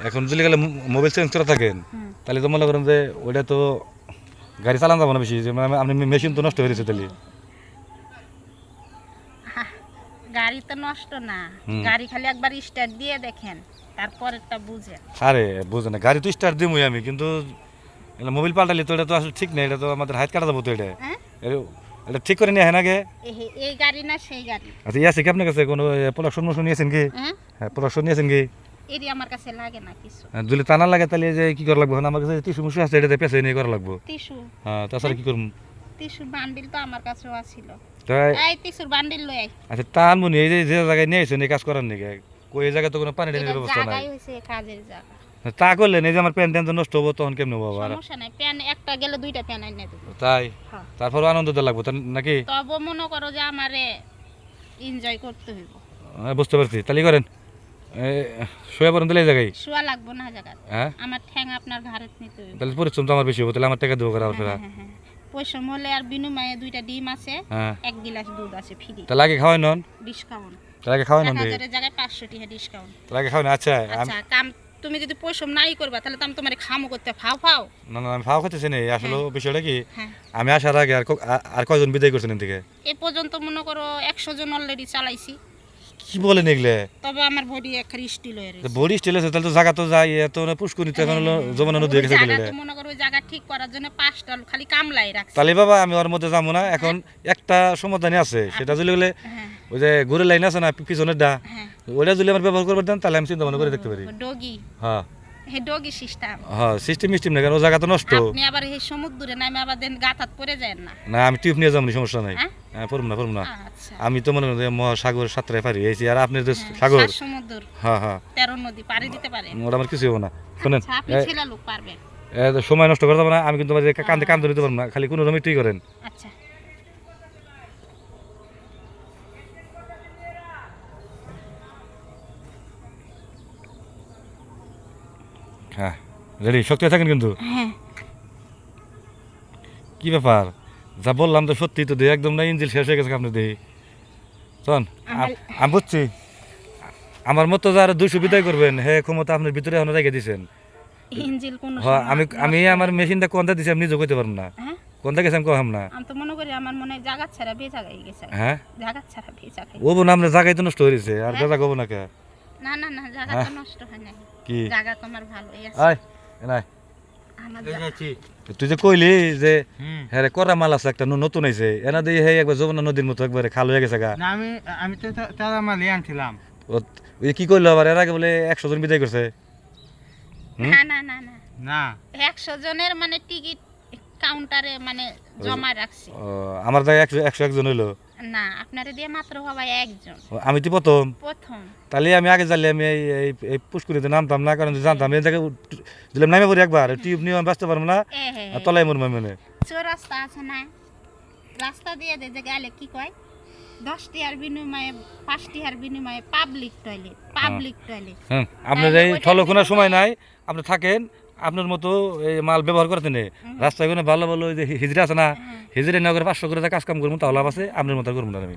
এখন যদি গেলে মোবাইল চেঞ্জ করে থাকেন তাহলে তো মনে করেন যে ওইটা তো গাড়ি চালান যাবো না বেশি, যে মানে আপনি মেশিন তো নষ্ট হয়ে গেছে তাহলে। গাড়ি তো নষ্ট না, গাড়ি খালি একবার স্টার্ট দিয়ে দেখেন, তারপরেরটা বুঝেন। আরে বুঝে না, গাড়ি তো স্টার্ট দিমই আমি, কিন্তু মোবাইল পাল্টালি তো এটা তো আসলে ঠিক নেই, এটা তো আমাদের হাত কাটা যাবো তো এটা। এটা ঠিক করে নিয়ে হয় না গে। এই গাড়ি না সেই গাড়ি। আচ্ছা ইয়ে আছে কি আপনার কাছে কোনো প্রোডাকশন মোশন নিয়েছেন কি? হ্যাঁ প্রোডাকশন নিয়েছেন কি? এরি আমার কাছে লাগে না কিছু। যদি টানা লাগে তাহলে যে কি করা লাগবে? আমার কাছে টিস্যু মুসু আছে, এটাতে পেছে নিয়ে করা লাগবে। টিস্যু? হ্যাঁ তাছাড়া কি করব? টিস্যুর বান্ডিল তো আমার কাছেও আছিল। তাই এই টিস্যুর বান্ডিল লই আই। আচ্ছা টান মুনি এই যে জায়গায় নিয়ে আইছেন এই কাজ করার নাকি কই এই জায়গায় তো কোনো পানি টানির ব্যবস্থা নাই। জায়গায় হইছে কাজের জায়গা। তা করলেন এই যে আমার প্যান ট্যান তো নষ্ট হবো তখন কেমনে হবো? আর সমস্যা নাই, প্যান একটা গেলে দুইটা প্যান আইনে দেব। তাই হ্যাঁ। তারপর আনন্দ তো লাগবে নাকি? তবে মনে করো যে আমারে এনজয় করতে হইব। বুঝতে পারছি, তাহলে করেন শোয়া পড়েন তাহলে এই জায়গায় শোয়া লাগবো না জায়গা। হ্যাঁ আমার ঠ্যাং আপনার ঘাড়ে নিতে হইব। তাহলে পরিশ্রম তো আমার বেশি হবে, তাহলে আমার টাকা দেবো করে আর ফেরা। হ্যাঁ। পয়সম হলে আর বিনিময়ে দুইটা ডিম আছে, হ্যাঁ এক গিলাস দুধ আছে ফ্রি। তাহলে আগে খাওয়াই নন, ডিসকাউন্ট। তাহলে আগে খাওয়াই নন 1000 এর জায়গায় 500 টাকা ডিসকাউন্ট। তাহলে আগে খাওয়াই না। আচ্ছা আচ্ছা কাম তুমি যদি পয়সম নাই করবা তাহলে তো আমি তোমারে খামো করতে ফাও। না না আমি খাওয়া খেতেছি না, আসলে বিষয়টা কি হ্যাঁ। আমি আসার আগে আর কয়জন বিদায় করছেন এর থেকে? এ পর্যন্ত মনে করো 100 জন অলরেডি চালাইছি। কি বলেন এগুলো? তবে আমার বডি একখানি স্টিল হয়ে রয়েছে। বডি স্টিল আছে তাহলে তো জায়গা তো যাই এত পুষ্করিত এখন হলো যমুনা নদী গেছে জায়গা তাহলে। তো মনে করো ওই জায়গা ঠিক করার জন্য 5টা খালি কামলাই রাখছি। তাহলে বাবা আমি ওর মধ্যে যাবো না এখন। একটা সমাধানই আছে, সেটা যদি বলে হ্যাঁ ওই যে ঘুরে লাইন আছে না পিছনের ডা, হ্যাঁ। ওইটা যদি আমার ব্যবহার করবেন দেন তাহলে আমি চিন্তা ভাবনা করে দেখতে পারি। ডগি, হ্যাঁ হে ডগি সিস্টেম। হ্যাঁ সিস্টেম না কেন, ও জায়গা তো নষ্ট। আপনি আবার এই সমুদ্রে নামে আবার দেন গাথাত পড়ে যায় না? না আমি টিউব নিয়ে যাবো সমস্যা নাই। হ্যাঁ? হ্যাঁ পড়ব না। আচ্ছা। আমি তো মনে করি যে মহাসাগর সাঁতরায় পারি এই আর আপনার যে সাগর। সমুদ্র হ্যাঁ 13 নদী পাড়ি দিতে পারেন। ওটা আমার কিছু হবো না। শোনেন আচ্ছা, আপনি ছেলে লোক পারবেন। সময় নষ্ট করে যাবো না, আমি কিন্তু কান্দে দিতে পারবো না, খালি কোনো রকমই টুই করেন। আচ্ছা হ্যাঁ রেডি, শক্তি থাকেন কিন্তু। হ্যাঁ। কি ব্যাপার যা বললাম তো সত্যি তো দেই একদম না, ইঞ্জিল শেষ হয়ে গেছে আপনার দেই। শোন আমি বুঝছি আমার মতো যারা 200 বিদায় করবেন হে ক্ষমতা আপনার ভিতরে এখন রেখে দিয়েছেন। ইঞ্জিল কোন হ্যাঁ আমি আমার মেশিনটা কোনটা দিছি আমি নিজে কইতে পারবো না। হ্যাঁ কোনটা গেছে আমি কহাম না। আমি তো মনে করি আমার মনে হয় জায়গা ছাড়া বেচা গাই গেছে। হ্যাঁ জায়গা ছাড়া বেচা গাই। ও বোন আমরা জায়গায় তো নষ্ট হয়ে গেছে আর বেজা কব না কে? না জায়গা তো নষ্ট হয় না। কি জায়গা তোমার ভালোই আছে। আয় নাই আমার তুই যে কইলি যে হ্যাঁ করা মাল আছে একটা নতুন আইছে এনা দিয়ে হে একবার যমুনা নদীর মতো একবারে খাল হয়ে গেছে গা। না আমি তো তারা মালি আনছিলাম। ওই কি কইলো আবার এর আগে বলে 100 জন বিদায় করছে। না না 100 জনের মানে টিকিট কাউন্টারে মানে জমা রাখছি। আমার জায়গায় 101 জন হইলো। না আপনারে দিয়ে মাত্র হবাই একজন। আমি তো প্রথম। তাহলে আমি আগে জানলে আমি এই পুষ্করিতে নামতাম না, কারণ জানতাম এই জায়গায় দিলাম নামে পড়ি একবার টিউব নিয়ে আমি বাঁচতে পারবো না, তলাই মরবো মানে। রাস্তা আছে না, রাস্তা দিয়ে যে গেলে কি কয় 10 টাকার বিনিময়ে 5 টাকার বিনিময়ে পাবলিক টয়লেট। হ্যাঁ আপনার এই ঠলখুনার সময় নাই, আপনি থাকেন আপনার মতো এই মাল ব্যবহার করতে নেই রাস্তায় কোনো ভালো ভালো যে হিজড়া আছে না, হিজড়ে নগরে 500 করে কাজ কাম করবো তাহলে আছে, আপনার মতো করবো না আমি।